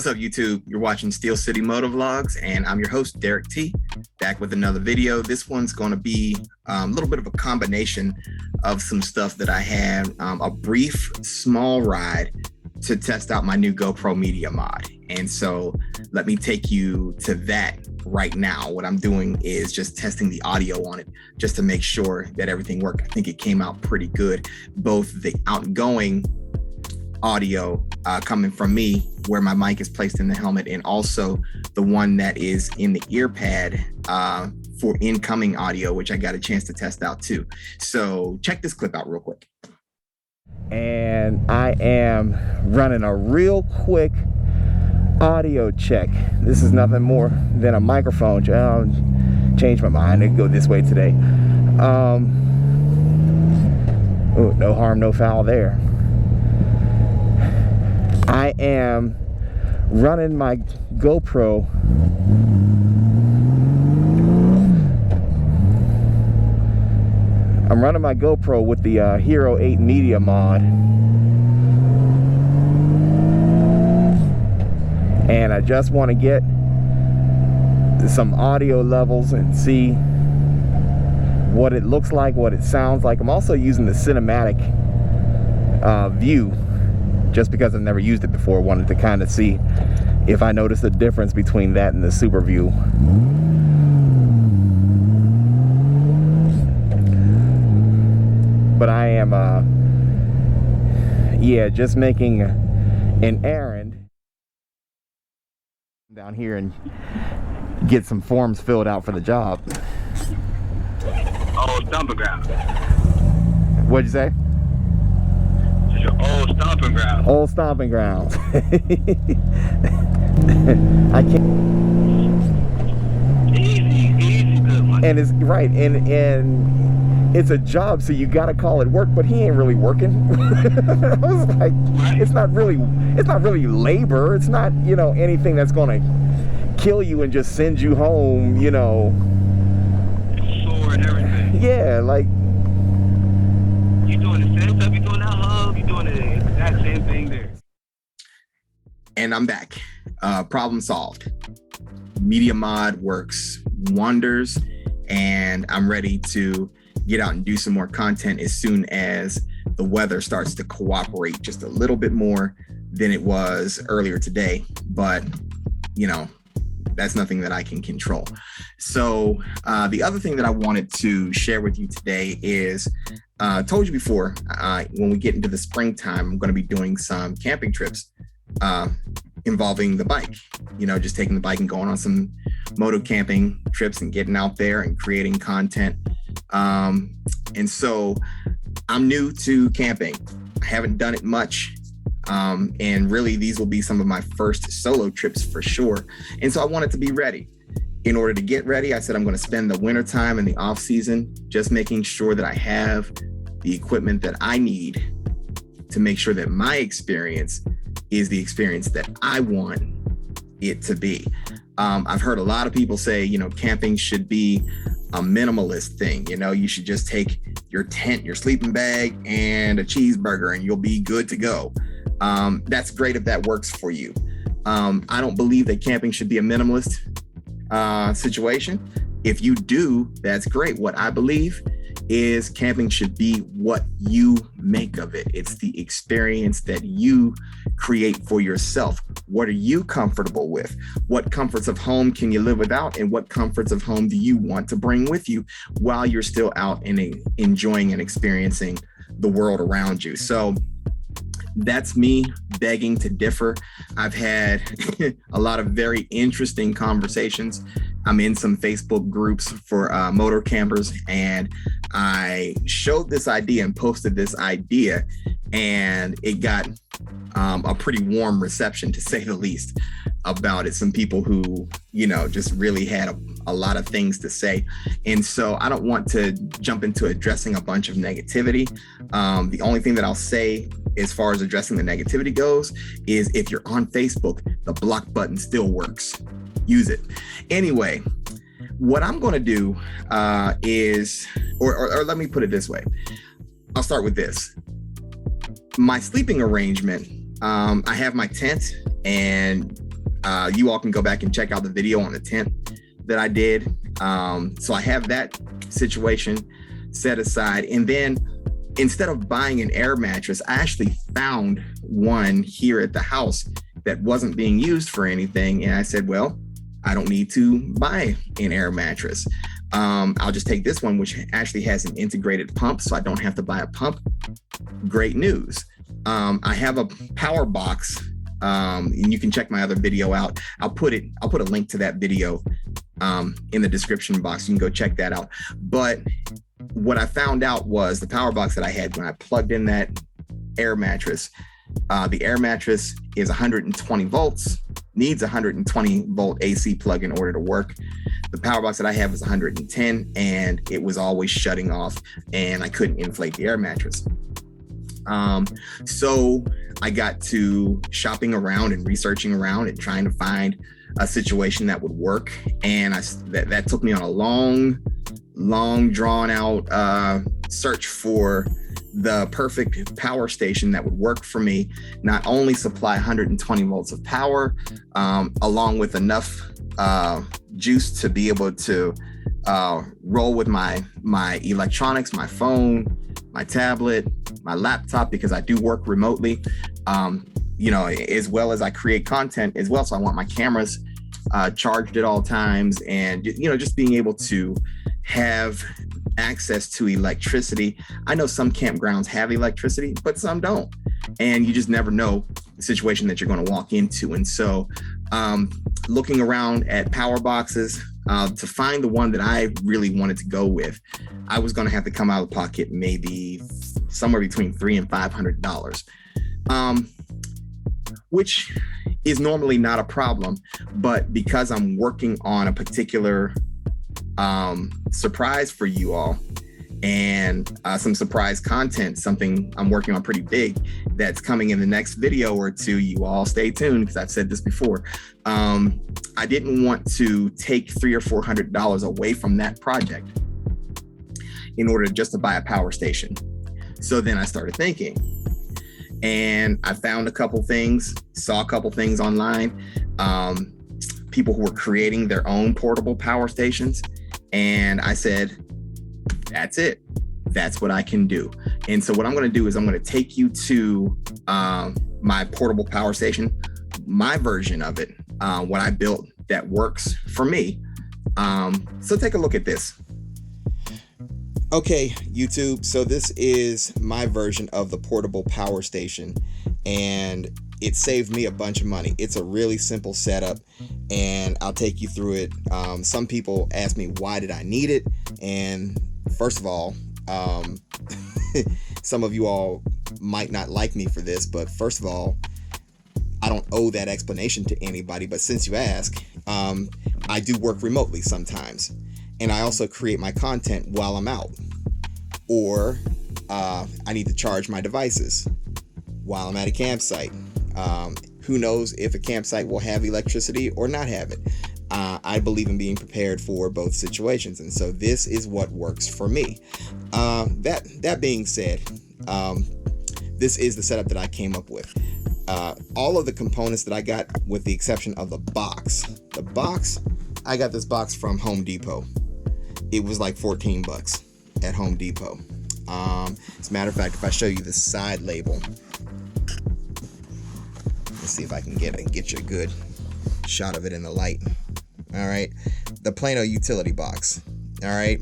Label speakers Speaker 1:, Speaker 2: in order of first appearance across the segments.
Speaker 1: What's up, YouTube? You're watching Steel City MotoVlogs, and I'm your host, Derrick T, back with another video. This one's going to be a little bit of a combination of some stuff that I had, a brief, small ride to test out my new GoPro media mod. And so let me take you to that right now. What I'm doing is just testing the audio on it just to make sure that everything worked. I think it came out pretty good. Both the outgoing audio coming from me where my mic is placed in the helmet, and also the one that is in the ear pad for incoming audio, which I got a chance to test out too. So check this clip out real quick.
Speaker 2: And I am running a real quick audio check. This is nothing more than a microphone. I'll change my mind and go this way today. Oh, no harm, no foul there. I am running my GoPro with the Hero 8 Media mod, and I just want to get some audio levels and see what it looks like, what it sounds like. I'm also using the cinematic view just because I've never used it before. Wanted to kind of see if I noticed a difference between that and the super view. But I am just making an errand down here and get some forms filled out for the job.
Speaker 3: Old stomping ground.
Speaker 2: What'd you say?
Speaker 3: It's your old stomping ground.
Speaker 2: Old stomping grounds. I can't.
Speaker 3: Easy, good money.
Speaker 2: And it's right, and it's a job, so you gotta call it work, but he ain't really working. I was like, it's not really labor. It's not, anything that's gonna kill you and just send you home,
Speaker 3: It's sore and everything.
Speaker 2: Yeah, like,
Speaker 3: you doing the same stuff you doing that hub, you doing the exact same thing there.
Speaker 1: And I'm back. Problem solved. Media mod works wonders, and I'm ready to get out and do some more content as soon as the weather starts to cooperate just a little bit more than it was earlier today. But, that's nothing that I can control. So the other thing that I wanted to share with you today is, I told you before, when we get into the springtime, I'm going to be doing some camping trips involving the bike, just taking the bike and going on some MotoCamping trips and getting out there and creating content. And so I'm new to camping. I haven't done it much. And really, these will be some of my first solo trips for sure. And so I wanted to be ready. In order to get ready, I said I'm going to spend the winter time and the off season just making sure that I have the equipment that I need to make sure that my experience is the experience that I want it to be. I've heard a lot of people say, camping should be a minimalist thing. You should just take your tent, your sleeping bag, and a cheeseburger, and you'll be good to go. That's great if that works for you. I don't believe that camping should be a minimalist situation. If you do, that's great. What I believe is camping should be what you make of it. It's the experience that you create for yourself. What are you comfortable with? What comforts of home can you live without? And what comforts of home do you want to bring with you while you're still out and enjoying and experiencing the world around you? So that's me begging to differ. I've had a lot of very interesting conversations. I'm in some Facebook groups for motor campers, and I showed this idea and posted this idea, and it got a pretty warm reception, to say the least, about it. Some people who, just really had a lot of things to say. And so I don't want to jump into addressing a bunch of negativity. The only thing that I'll say as far as addressing the negativity goes is, if you're on Facebook, the block button still works. Use it. Anyway, what I'm going to do is, or let me put it this way. I'll start with this. My sleeping arrangement, I have my tent, and You all can go back and check out the video on the 10th that I did. So I have that situation set aside. And then instead of buying an air mattress, I actually found one here at the house that wasn't being used for anything. And I said, well, I don't need to buy an air mattress. I'll just take this one, which actually has an integrated pump, so I don't have to buy a pump. Great news. I have a power box, and you can check my other video out. I'll put a link to that video in the description box. You can go check that out. But what I found out was the power box that I had when I plugged in that air mattress, the air mattress is 120 volts, needs 120 volt AC plug in order to work. The power box that I have was 110, and it was always shutting off, and I couldn't inflate the air mattress. So I got to shopping around and researching around and trying to find a situation that would work. And that took me on a long drawn out search for the perfect power station that would work for me, not only supply 120 volts of power, along with enough juice to be able to roll with my electronics, my phone, my tablet, my laptop, because I do work remotely, as well as I create content as well. So I want my cameras charged at all times, and just being able to have access to electricity. I know some campgrounds have electricity, but some don't. And you just never know the situation that you're going to walk into. And so looking around at power boxes, to find the one that I really wanted to go with, I was going to have to come out of pocket maybe somewhere between $300 and $500, which is normally not a problem. But because I'm working on a particular surprise for you all, and some surprise content, something I'm working on pretty big that's coming in the next video or two, you all stay tuned, because I've said this before. I didn't want to take $300 or $400 away from that project in order just to buy a power station. So then I started thinking, and I found a couple things, saw a couple things online, people who were creating their own portable power stations. And I said, that's it. That's what I can do. And so what I'm going to do is I'm going to take you to my portable power station, my version of it, what I built that works for me. So take a look at this. Okay, YouTube. So this is my version of the portable power station, and it saved me a bunch of money. It's a really simple setup, and I'll take you through it. Some people ask me, why did I need it? And first of all, some of you all might not like me for this, but first of all, I don't owe that explanation to anybody. But since you ask, I do work remotely sometimes, and I also create my content while I'm out, or I need to charge my devices while I'm at a campsite. Who knows if a campsite will have electricity or not have it. I believe in being prepared for both situations, and so this is what works for me. That being said, this is the setup that I came up with. All of the components that I got, with the exception of the box. I got this box from Home Depot. It was like $14 at Home Depot. As a matter of fact, if I show you the side label, let's see if I can get you a good shot of it in the light. All right, the Plano utility box. All right,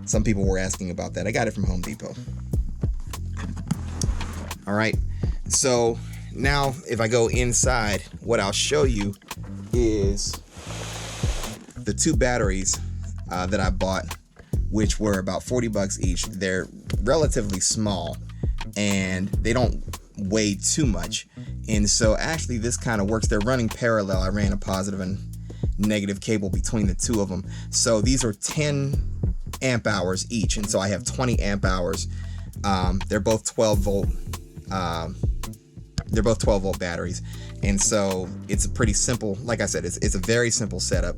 Speaker 1: some people were asking about that. I got it from Home Depot. All right, so now if I go inside, what I'll show you is the two batteries that I bought, which were about $40 each. They're relatively small, and they don't weigh too much. And so actually this kind of works. They're running parallel. I ran a positive and negative cable between the two of them. So these are 10 amp hours each. And so I have 20 amp hours. They're both 12 volt. They're both 12 volt batteries. And so it's a pretty simple, like I said, it's a very simple setup.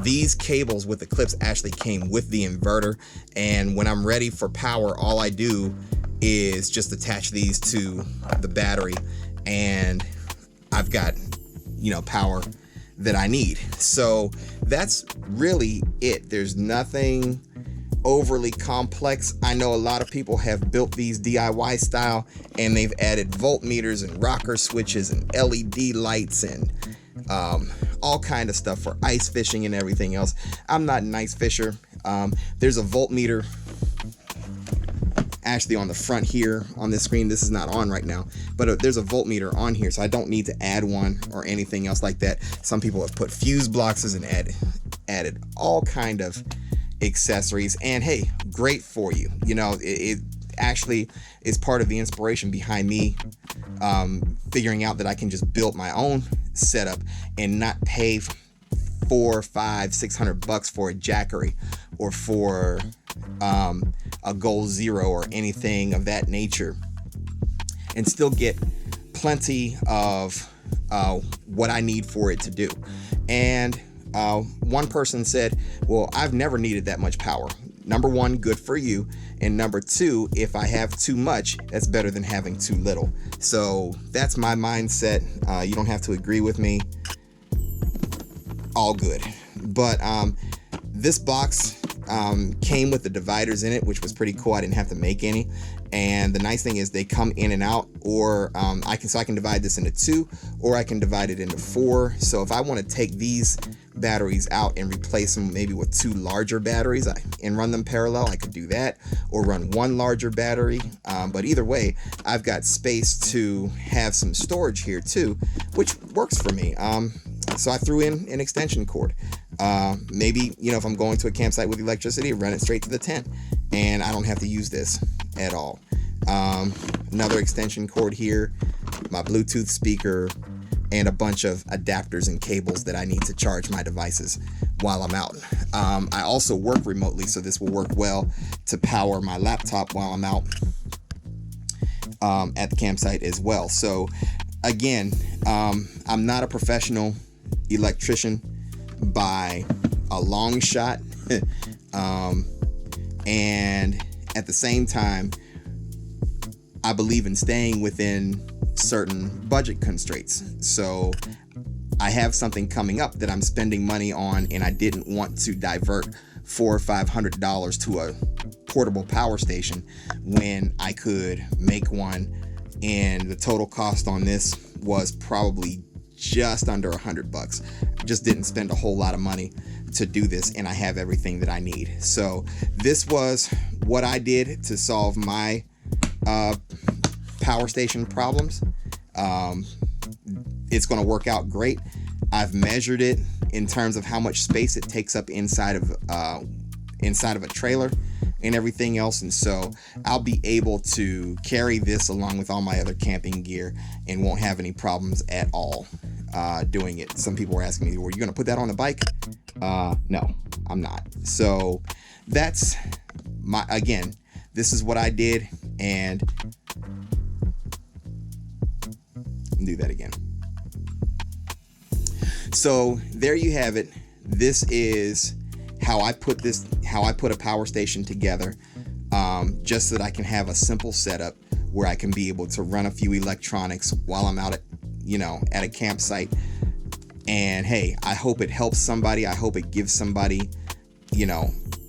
Speaker 1: These cables with the clips actually came with the inverter. And when I'm ready for power, all I do is just attach these to the battery, and I've got power that I need. So that's really it. There's nothing overly complex. I know a lot of people have built these DIY style, and they've added voltmeters and rocker switches and LED lights and all kind of stuff for ice fishing and everything else. I'm not an ice fisher. There's a voltmeter actually on the front here on this screen. This is not on right now, but there's a voltmeter on here, so I don't need to add one or anything else like that. Some people have put fuse boxes and added all kind of accessories, and hey, great for you. It actually is part of the inspiration behind me figuring out that I can just build my own setup and not pay $400, $500, $600 for a jackery or for a Goal Zero or anything of that nature, and still get plenty of what I need for it to do. And one person said, well, I've never needed that much power. Number one, good for you. And number two, if I have too much, that's better than having too little. So that's my mindset. You don't have to agree with me. All good. But this box came with the dividers in it, which was pretty cool. I didn't have to make any. And the nice thing is they come in and out, or I can divide this into 2, or I can divide it into 4. So if I want to take these batteries out and replace them maybe with 2 larger batteries and run them parallel, I could do that, or run 1 larger battery. But either way, I've got space to have some storage here too, which works for me. So I threw in an extension cord. Maybe, if I'm going to a campsite with electricity, run it straight to the tent, and I don't have to use this at all. Another extension cord here, my Bluetooth speaker, and a bunch of adapters and cables that I need to charge my devices while I'm out. I also work remotely, so this will work well to power my laptop while I'm out at the campsite as well. So again, I'm not a professional electrician by a long shot. And at the same time, I believe in staying within certain budget constraints. So I have something coming up that I'm spending money on, and I didn't want to divert $400 or $500 to a portable power station when I could make one, and the total cost on this was probably just under $100. Just didn't spend a whole lot of money to do this, and I have everything that I need. So this was what I did to solve my power station problems. It's going to work out great. I've measured it in terms of how much space it takes up inside of a trailer and everything else, and so I'll be able to carry this along with all my other camping gear and won't have any problems at all doing it. Some people were asking me, were you going to put that on the bike? No, I'm not. So that's again, this is what I did, and do that again. So there you have it. This is how I put a power station together, just so that I can have a simple setup where I can be able to run a few electronics while I'm out at a campsite. And hey, I hope it helps somebody. I hope it gives somebody,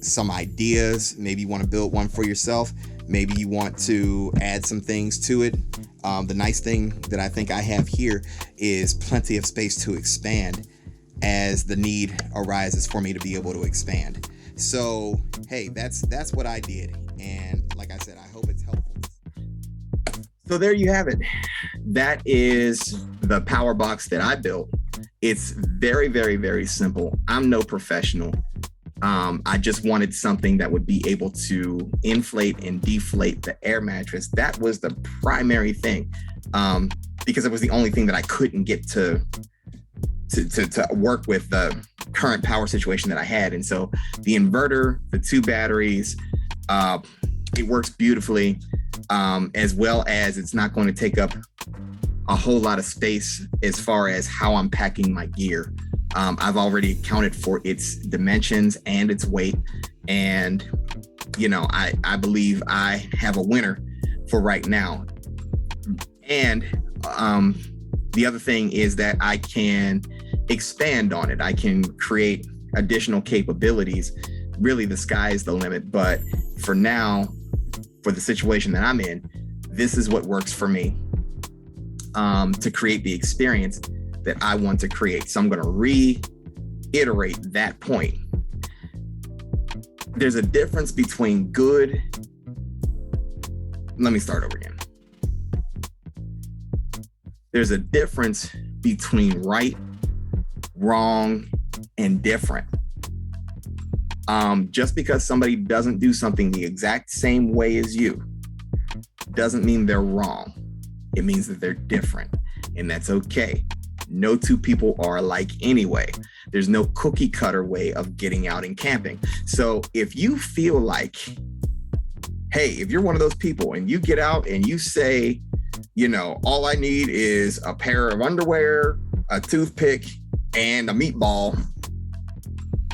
Speaker 1: some ideas. Maybe you want to build one for yourself. Maybe you want to add some things to it. The nice thing that I think I have here is plenty of space to expand as the need arises for me to be able to expand. So, hey, that's what I did. And like I said, I hope it's helpful. So there you have it. That is the power box that I built. It's very, very, very simple. I'm no professional. I just wanted something that would be able to inflate and deflate the air mattress. That was the primary thing, because it was the only thing that I couldn't get to work with the current power situation that I had. And so the inverter, the 2 batteries, it works beautifully, as well as it's not going to take up a whole lot of space as far as how I'm packing my gear. I've already accounted for its dimensions and its weight. And, I believe I have a winner for right now. And The other thing is that I can expand on it. I can create additional capabilities. Really, the sky is the limit. But for now, for the situation that I'm in, this is what works for me to create the experience that I want to create. So I'm going to reiterate that point. There's a difference between good. Let me start over again. There's a difference between right, wrong, and different. Just because somebody doesn't do something the exact same way as you doesn't mean they're wrong. It means that they're different, and that's okay. No two people are alike anyway. There's no cookie cutter way of getting out and camping. So if you feel like, hey, if you're one of those people and you get out and you say, you know, all I need is a pair of underwear, a toothpick, and a meatball,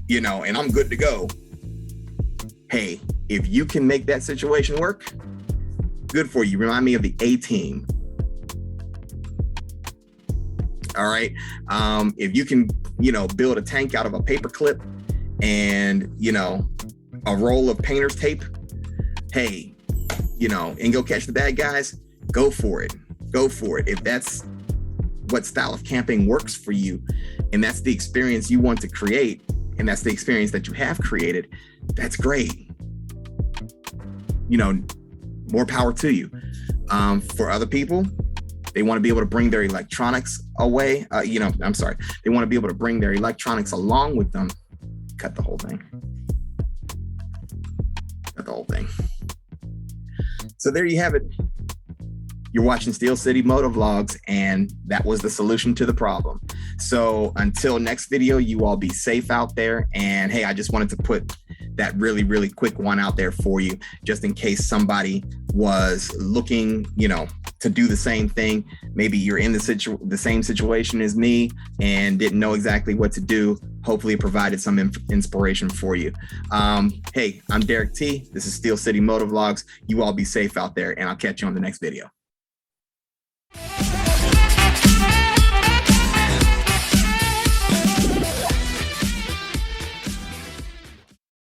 Speaker 1: you know, and I'm good to go. Hey, if you can make that situation work, good for you. Remind me of the A-Team. All right. If you can, you know, build a tank out of a paper clip and, you know, a roll of painter's tape, hey, you know, and go catch the bad guys, go for it. Go for it. If that's what style of camping works for you, and that's the experience you want to create, and that's the experience that you have created, that's great. You know, more power to you. For other people, they want to be able to bring their electronics away. They want to be able to bring their electronics along with them. Cut the whole thing. So there you have it. You're watching Steel City MotoVlogs, and that was the solution to the problem. So until next video, you all be safe out there. And hey, I just wanted to put that really, really quick one out there for you, just in case somebody was looking, you know, to do the same thing. Maybe you're in the same situation as me and didn't know exactly what to do. Hopefully it provided some inspiration for you. Hey, I'm Derrick T. This is Steel City MotoVlogs. You all be safe out there, and I'll catch you on the next video.